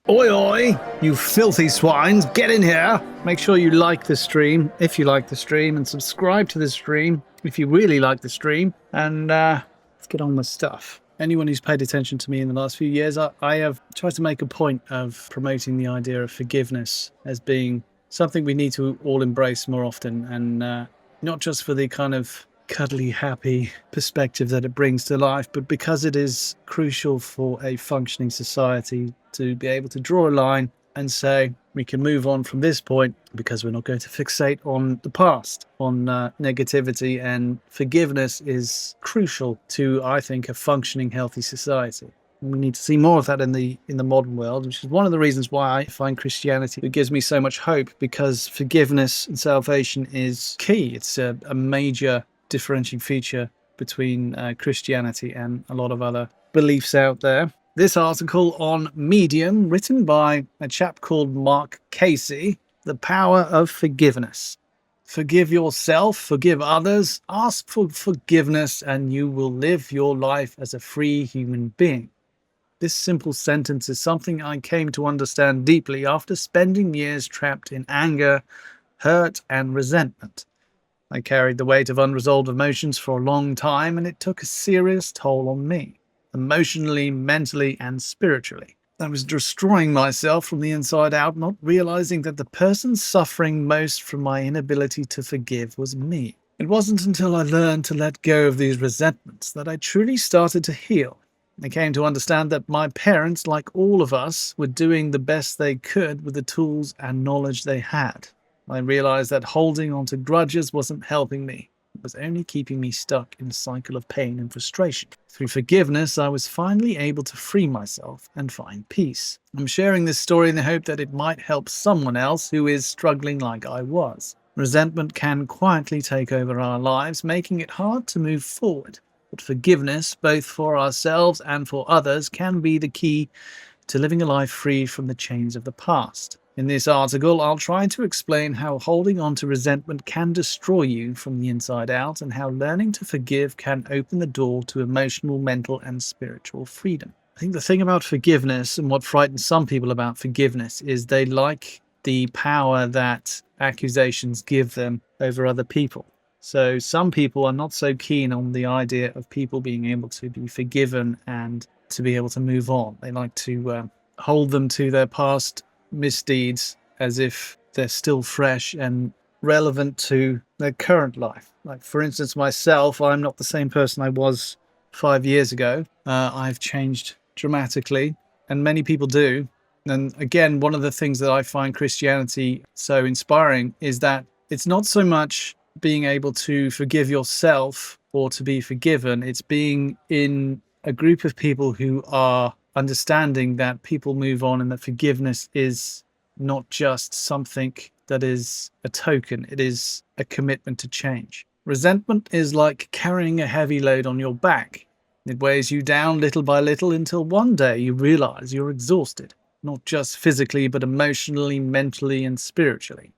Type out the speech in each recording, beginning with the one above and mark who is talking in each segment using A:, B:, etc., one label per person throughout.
A: Oi, oi, you filthy swines, get in here. Make sure you like the stream if you like the stream, and subscribe to the stream if you really like the stream. And let's get on with stuff. Anyone who's paid attention to me in the last few years, I have tried to make a point of promoting the idea of forgiveness as being something we need to all embrace more often, and not just for the kind of cuddly, happy perspective that it brings to life, but because it is crucial for a functioning society to be able to draw a line and say we can move on from this point because we're not going to fixate on the past, on negativity. And forgiveness is crucial to, I think, a functioning, healthy society. We need to see more of that in the modern world, which is one of the reasons why I find Christianity, it gives me so much hope, because forgiveness and salvation is key. It's a major differentiating feature between Christianity and a lot of other beliefs out there. This article on Medium, written by a chap called Mark Casey, The Power of Forgiveness. Forgive yourself, forgive others, ask for forgiveness, and you will live your life as a free human being. This simple sentence is something I came to understand deeply after spending years trapped in anger, hurt, and resentment. I carried the weight of unresolved emotions for a long time, and it took a serious toll on me, emotionally, mentally, and spiritually. I was destroying myself from the inside out, not realizing that the person suffering most from my inability to forgive was me. It wasn't until I learned to let go of these resentments that I truly started to heal. I came to understand that my parents, like all of us, were doing the best they could with the tools and knowledge they had. I realized that holding on to grudges wasn't helping me. It was only keeping me stuck in a cycle of pain and frustration. Through forgiveness, I was finally able to free myself and find peace. I'm sharing this story in the hope that it might help someone else who is struggling like I was. Resentment can quietly take over our lives, making it hard to move forward. But forgiveness, both for ourselves and for others, can be the key to living a life free from the chains of the past. In this article, I'll try to explain how holding on to resentment can destroy you from the inside out, and how learning to forgive can open the door to emotional, mental, and spiritual freedom. I think the thing about forgiveness, and what frightens some people about forgiveness, is they like the power that accusations give them over other people. So some people are not so keen on the idea of people being able to be forgiven and to be able to move on. They like to hold them to their past misdeeds as if they're still fresh and relevant to their current life. Like, for instance, myself, I'm not the same person I was 5 years ago. I've changed dramatically, and many people do. And again, one of the things that I find Christianity so inspiring is that it's not so much being able to forgive yourself or to be forgiven. It's being in a group of people who are understanding that people move on, and that forgiveness is not just something that is a token. It is a commitment to change. Resentment is like carrying a heavy load on your back. It weighs you down little by little until one day you realize you're exhausted, not just physically, but emotionally, mentally, and spiritually.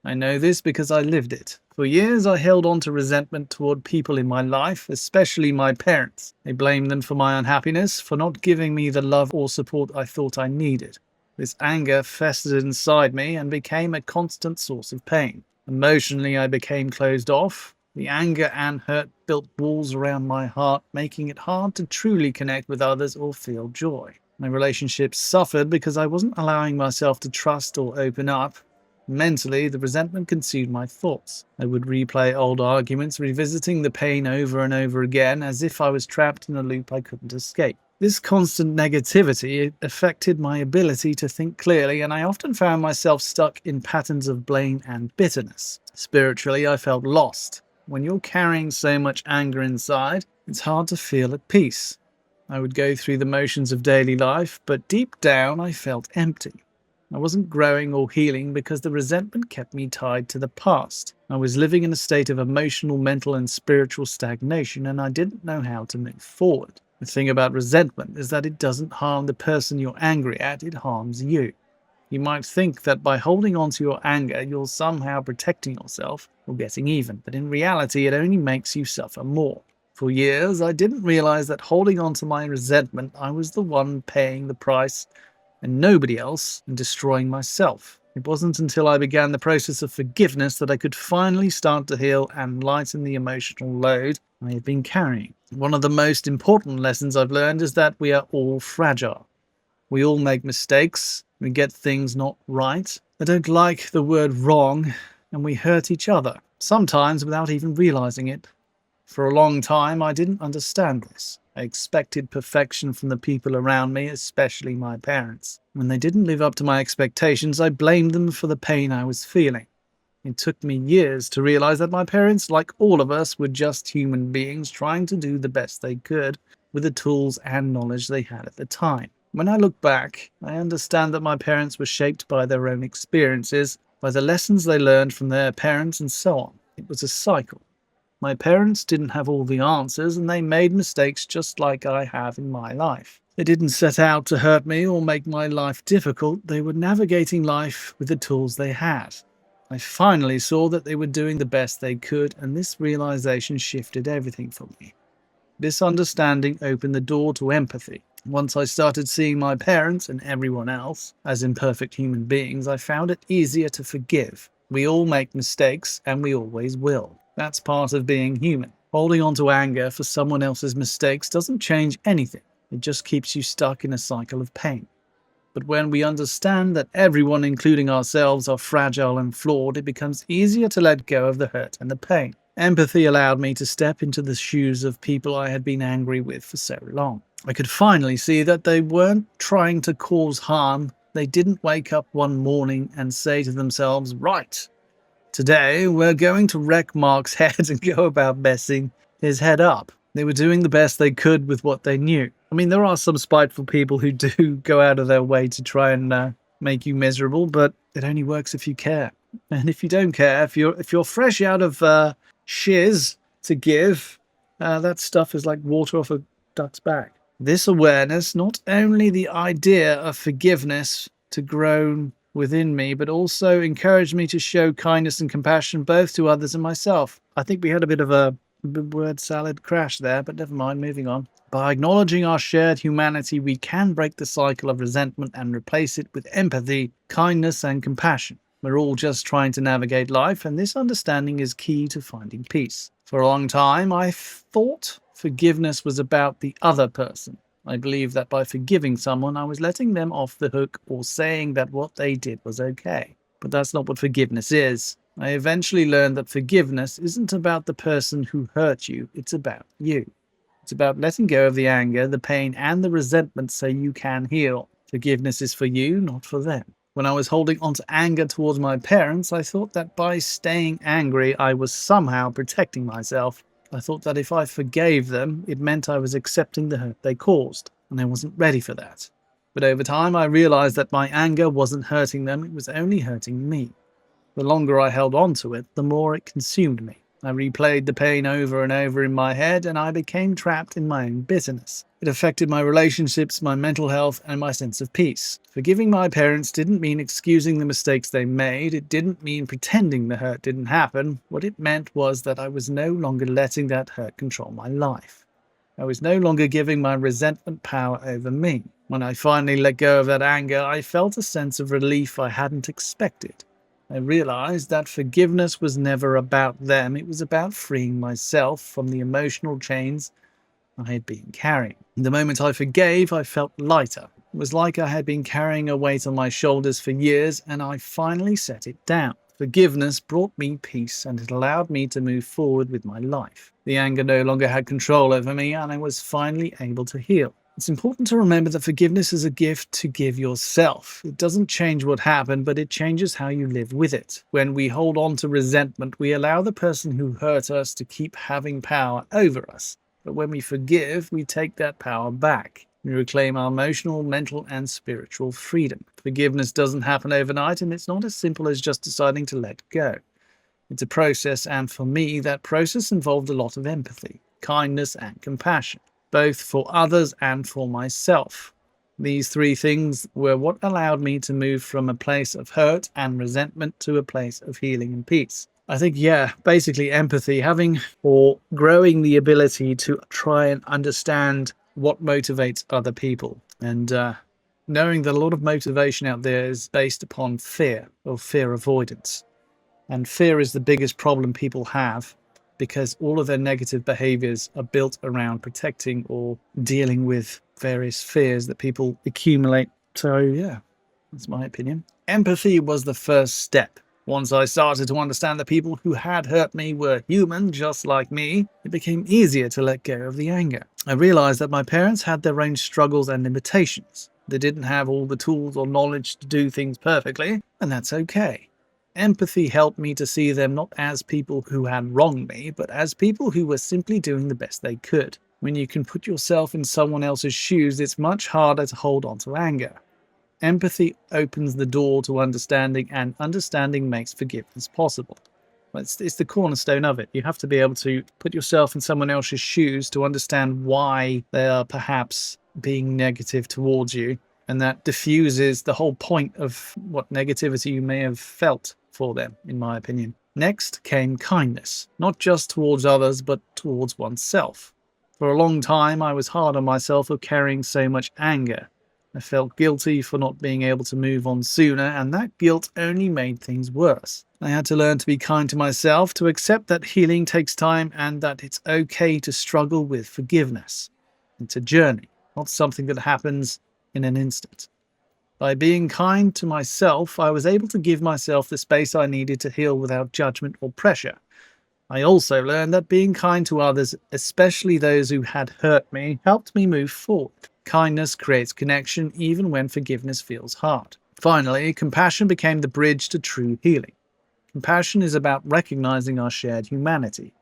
A: I know this because I lived it. For years, I held on to resentment toward people in my life, especially my parents. I blamed them for my unhappiness, for not giving me the love or support I thought I needed. This anger festered inside me and became a constant source of pain. Emotionally, I became closed off. The anger and hurt built walls around my heart, making it hard to truly connect with others or feel joy. My relationships suffered because I wasn't allowing myself to trust or open up. Mentally, the resentment consumed my thoughts. I would replay old arguments, revisiting the pain over and over again, as if I was trapped in a loop I couldn't escape. This constant negativity affected my ability to think clearly, and I often found myself stuck in patterns of blame and bitterness. Spiritually, I felt lost. When you're carrying so much anger inside, it's hard to feel at peace. I would go through the motions of daily life, but deep down I felt empty. I wasn't growing or healing because the resentment kept me tied to the past. I was living in a state of emotional, mental, and spiritual stagnation, and I didn't know how to move forward. The thing about resentment is that it doesn't harm the person you're angry at, it harms you. You might think that by holding on to your anger, you're somehow protecting yourself or getting even, but in reality, it only makes you suffer more. For years, I didn't realize that holding on to my resentment, I was the one paying the price and nobody else, and destroying myself. It wasn't until I began the process of forgiveness that I could finally start to heal and lighten the emotional load I have been carrying. One of the most important lessons I've learned is that we are all fragile. We all make mistakes. We get things not right. I don't like the word wrong, and we hurt each other, sometimes without even realizing it. For a long time, I didn't understand this. I expected perfection from the people around me, especially my parents. When they didn't live up to my expectations, I blamed them for the pain I was feeling. It took me years to realize that my parents, like all of us, were just human beings trying to do the best they could with the tools and knowledge they had at the time. When I look back, I understand that my parents were shaped by their own experiences, by the lessons they learned from their parents, and so on. It was a cycle. My parents didn't have all the answers, and they made mistakes just like I have in my life. They didn't set out to hurt me or make my life difficult. They were navigating life with the tools they had. I finally saw that they were doing the best they could, and this realization shifted everything for me. This understanding opened the door to empathy. Once I started seeing my parents and everyone else as imperfect human beings, I found it easier to forgive. We all make mistakes, and we always will. That's part of being human. Holding on to anger for someone else's mistakes doesn't change anything. It just keeps you stuck in a cycle of pain. But when we understand that everyone, including ourselves, are fragile and flawed, it becomes easier to let go of the hurt and the pain. Empathy allowed me to step into the shoes of people I had been angry with for so long. I could finally see that they weren't trying to cause harm. They didn't wake up one morning and say to themselves, "Right, today we're going to wreck Mark's head and go about messing his head up." They were doing the best they could with what they knew. I mean, there are some spiteful people who do go out of their way to try and make you miserable, but it only works if you care. And if you don't care, if you're fresh out of shiz to give, that stuff is like water off a duck's back. This awareness, not only the idea of forgiveness to grow within me, but also encouraged me to show kindness and compassion both to others and myself. I think we had a bit of a word salad crash there, but never mind, moving on. By acknowledging our shared humanity, we can break the cycle of resentment and replace it with empathy, kindness, and compassion. We're all just trying to navigate life, and this understanding is key to finding peace. For a long time, I thought forgiveness was about the other person. I believed that by forgiving someone, I was letting them off the hook or saying that what they did was okay. But that's not what forgiveness is. I eventually learned that forgiveness isn't about the person who hurt you, it's about you. It's about letting go of the anger, the pain, and the resentment so you can heal. Forgiveness is for you, not for them. When I was holding on to anger towards my parents, I thought that by staying angry, I was somehow protecting myself. I thought that if I forgave them, it meant I was accepting the hurt they caused, and I wasn't ready for that. But over time, I realized that my anger wasn't hurting them, it was only hurting me. The longer I held on to it, the more it consumed me. I replayed the pain over and over in my head, and I became trapped in my own bitterness. It affected my relationships, my mental health, and my sense of peace. Forgiving my parents didn't mean excusing the mistakes they made. It didn't mean pretending the hurt didn't happen. What it meant was that I was no longer letting that hurt control my life. I was no longer giving my resentment power over me. When I finally let go of that anger, I felt a sense of relief I hadn't expected. I realized that forgiveness was never about them. It was about freeing myself from the emotional chains I had been carrying. The moment I forgave, I felt lighter. It was like I had been carrying a weight on my shoulders for years, and I finally set it down. Forgiveness brought me peace, and it allowed me to move forward with my life. The anger no longer had control over me, and I was finally able to heal. It's important to remember that forgiveness is a gift to give yourself. It doesn't change what happened, but it changes how you live with it. When we hold on to resentment, we allow the person who hurt us to keep having power over us. But when we forgive, we take that power back. We reclaim our emotional, mental, and spiritual freedom. Forgiveness doesn't happen overnight, and it's not as simple as just deciding to let go. It's a process, and for me, that process involved a lot of empathy, kindness, and compassion, both for others and for myself. These three things were what allowed me to move from a place of hurt and resentment to a place of healing and peace. I think, basically empathy, having or growing the ability to try and understand what motivates other people. And knowing that a lot of motivation out there is based upon fear or fear avoidance. And fear is the biggest problem people have because all of their negative behaviors are built around protecting or dealing with various fears that people accumulate. So, yeah, that's my opinion. Empathy was the first step. Once I started to understand that people who had hurt me were human just like me, it became easier to let go of the anger. I realized that my parents had their own struggles and limitations. They didn't have all the tools or knowledge to do things perfectly, and that's okay. Empathy helped me to see them not as people who had wronged me, but as people who were simply doing the best they could. When you can put yourself in someone else's shoes, it's much harder to hold on to anger. Empathy opens the door to understanding, and understanding makes forgiveness possible. It's the cornerstone of it. You have to be able to put yourself in someone else's shoes to understand why they are perhaps being negative towards you, and that diffuses the whole point of what negativity you may have felt for them, in my opinion. Next came kindness, not just towards others, but towards oneself. For a long time, I was hard on myself for carrying so much anger. I felt guilty for not being able to move on sooner, and that guilt only made things worse. I had to learn to be kind to myself, to accept that healing takes time and that it's okay to struggle with forgiveness. It's a journey, not something that happens in an instant. By being kind to myself, I was able to give myself the space I needed to heal without judgment or pressure. I also learned that being kind to others, especially those who had hurt me, helped me move forward. Kindness creates connection even when forgiveness feels hard. Finally, compassion became the bridge to true healing. Compassion is about recognizing our shared humanity.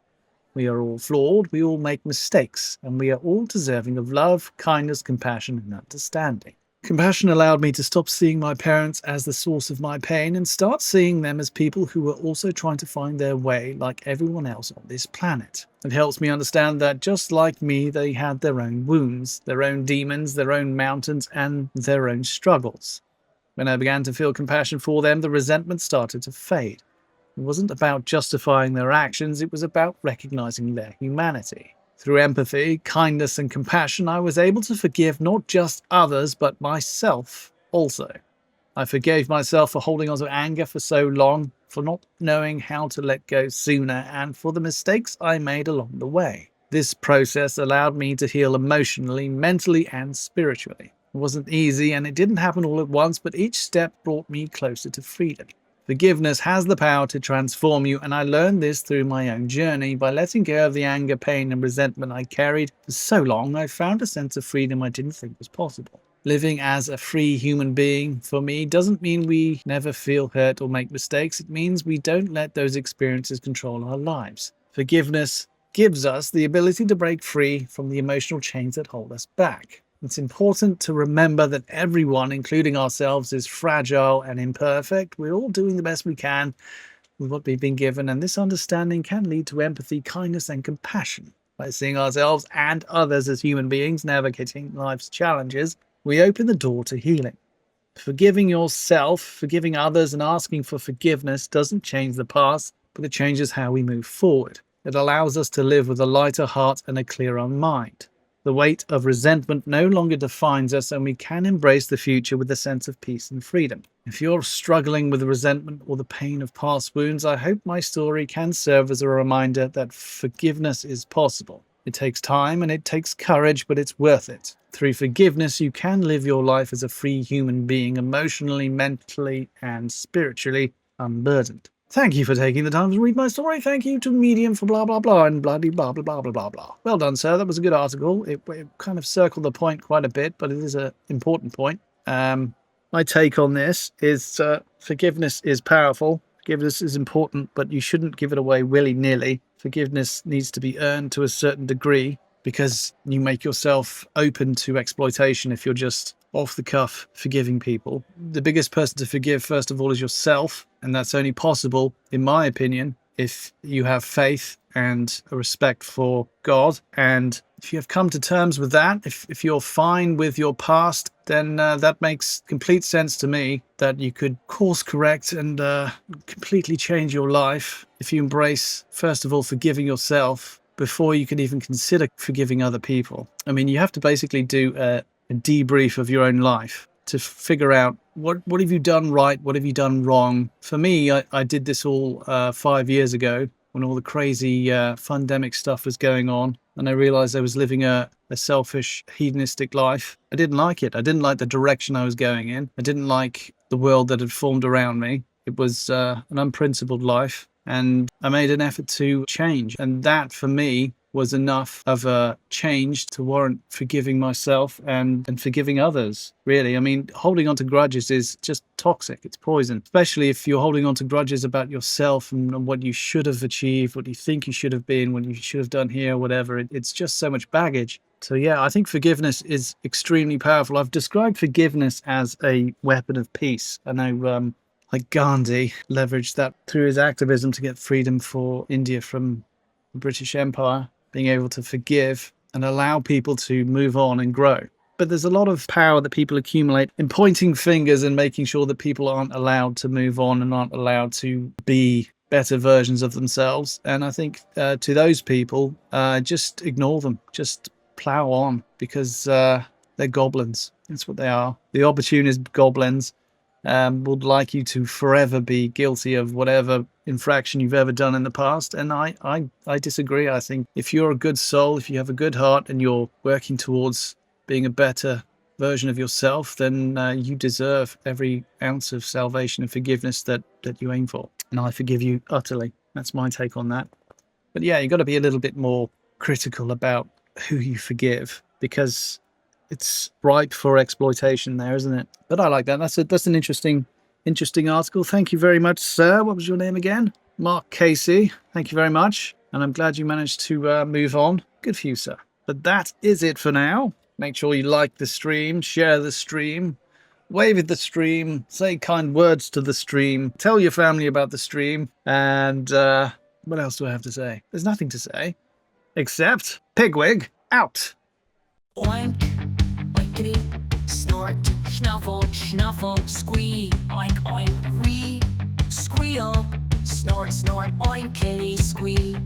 A: We are all flawed, we all make mistakes, and we are all deserving of love, kindness, compassion, and understanding. Compassion allowed me to stop seeing my parents as the source of my pain and start seeing them as people who were also trying to find their way like everyone else on this planet. It helps me understand that just like me, they had their own wounds, their own demons, their own mountains, and their own struggles. When I began to feel compassion for them, the resentment started to fade. It wasn't about justifying their actions, it was about recognizing their humanity. Through empathy, kindness, and compassion, I was able to forgive not just others, but myself also. I forgave myself for holding on to anger for so long, for not knowing how to let go sooner, and for the mistakes I made along the way. This process allowed me to heal emotionally, mentally, and spiritually. It wasn't easy, and it didn't happen all at once, but each step brought me closer to freedom. Forgiveness has the power to transform you, and I learned this through my own journey. By letting go of the anger, pain, and resentment I carried for so long, I found a sense of freedom I didn't think was possible. Living as a free human being, for me, doesn't mean we never feel hurt or make mistakes. It means we don't let those experiences control our lives. Forgiveness gives us the ability to break free from the emotional chains that hold us back. It's important to remember that everyone, including ourselves, is fragile and imperfect. We're all doing the best we can with what we've been given, and this understanding can lead to empathy, kindness, and compassion. By seeing ourselves and others as human beings navigating life's challenges, we open the door to healing. Forgiving yourself, forgiving others, and asking for forgiveness doesn't change the past, but it changes how we move forward. It allows us to live with a lighter heart and a clearer mind. The weight of resentment no longer defines us, and we can embrace the future with a sense of peace and freedom. If you're struggling with resentment or the pain of past wounds, I hope my story can serve as a reminder that forgiveness is possible. It takes time and it takes courage, but it's worth it. Through forgiveness, you can live your life as a free human being, emotionally, mentally, and spiritually unburdened. Thank you for taking the time to read my story. Thank you to Medium for blah, blah, blah, and bloody blah, blah, blah, blah, blah, blah. Well done, sir. That was a good article. It kind of circled the point quite a bit, but it is an important point. My take on this is forgiveness is powerful. Forgiveness is important, but you shouldn't give it away willy-nilly. Forgiveness needs to be earned to a certain degree because you make yourself open to exploitation if you're just off the cuff forgiving people. The biggest person to forgive, first of all, is yourself, and that's only possible, in my opinion, if you have faith and a respect for God. And if you have come to terms with that, if you're fine with your past, then that makes complete sense to me that you could course correct and completely change your life if you embrace, first of all, forgiving yourself before you can even consider forgiving other people. I mean, you have to basically do a debrief of your own life. to figure out what have you done right, what have you done wrong. For me, I did this all 5 years ago when all the crazy fundemic stuff was going on, and I realized I was living a selfish, hedonistic life. I didn't like it. I didn't like the direction I was going in. I didn't like the world that had formed around me. It was an unprincipled life, and I made an effort to change. And that, for me, was enough of a change to warrant forgiving myself and forgiving others, really. I mean, holding on to grudges is just toxic. It's poison, especially if you're holding on to grudges about yourself and what you should have achieved, what you think you should have been, what you should have done here, whatever. It's just so much baggage. So yeah, I think forgiveness is extremely powerful. I've described forgiveness as a weapon of peace. I know like Gandhi leveraged that through his activism to get freedom for India from the British Empire, being able to forgive and allow people to move on and grow. But there's a lot of power that people accumulate in pointing fingers and making sure that people aren't allowed to move on and aren't allowed to be better versions of themselves. And I think to those people, just ignore them, just plow on, because they're goblins. That's what they are. The opportunist goblins would like you to forever be guilty of whatever infraction you've ever done in the past. And I disagree. I think if you're a good soul, if you have a good heart and you're working towards being a better version of yourself, then you deserve every ounce of salvation and forgiveness that you aim for. And I forgive you utterly. That's my take on that. But yeah, you've got to be a little bit more critical about who you forgive, because it's ripe for exploitation there, isn't it? But I like that. That's an interesting article. Thank you very much, sir. What was your name again? Mark Casey. Thank you very much. And I'm glad you managed to move on. Good for you, sir. But that is it for now. Make sure you like the stream, share the stream, wave at the stream, say kind words to the stream, tell your family about the stream, and what else do I have to say? There's nothing to say, except Pigwig out.
B: Oink, oinkity, snort, snuffle, snuffle, squee, oink, oink, wee, squeal, snort, snort, oinkity, squee.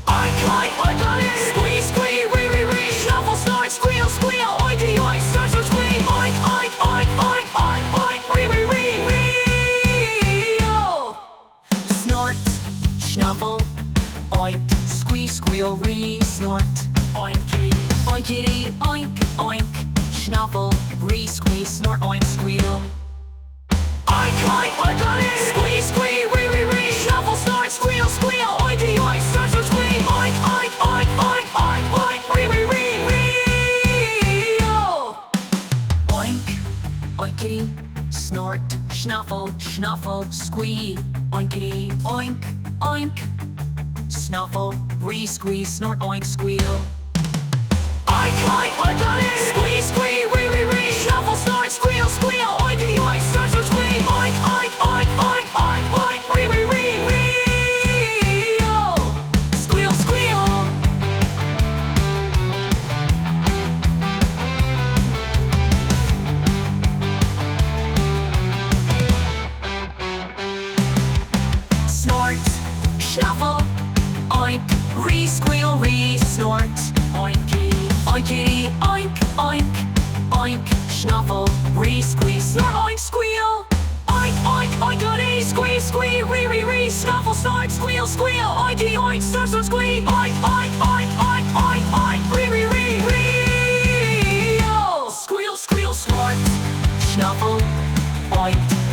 B: Oink, oink, oink, oink, squee, squee, wee, wee, wee, snuffle, snort, squeal, squeal, oinky, oink, snort, snort, squee, oink, oink, oink, oink, oink, oink, wee, wee, wee, wee, oh. Snort, snuffle, oink, squee, squeal, wee, snort, oinky. Oinkity, oink, oink, snuffle, ree, squeeze, snort, oink, squeal. Oink, oink, oink, oink, squeeze, squeeze, wee, wee, wee, snuffle, snort, squeal, squeal, oinky, oink, snort, snort, squeal, oink, oink, oink, oink, oink, oink, wee, wee, wee, wee, oh. Oink, oinkity, snort, snuffle, snuffle, squee, oinkity, oink, oink, snuffle, ree, squeeze, snort, oink, squeal. Oink, oink, oink, oink, squeeze, squeeze, wee, wee, wee, snuffle, snort, squeal, squeal, oinky, oink, snort, snort, squeal, oink, oink, oink, oink, oink, oink, wee, wee, wee, wee, oh. Squeal, squeal. Snort, snuffle, oink, ree, squeal, ree, snort, oinky. Oinkity, oink, oink, oink, snuffle, ree, squeeze, snort, oink, squeal. Oink, oink, oinkity, squeeze, squeeze, ree, ree, ree, snuffle, snort, squeal, squeal, oinky, oink, snort, snort, squeal, oink, oink, oink, oink, oink, oink, ree, ree, ree, ree, oh. Squeal, squeal, snort, snuffle, oink.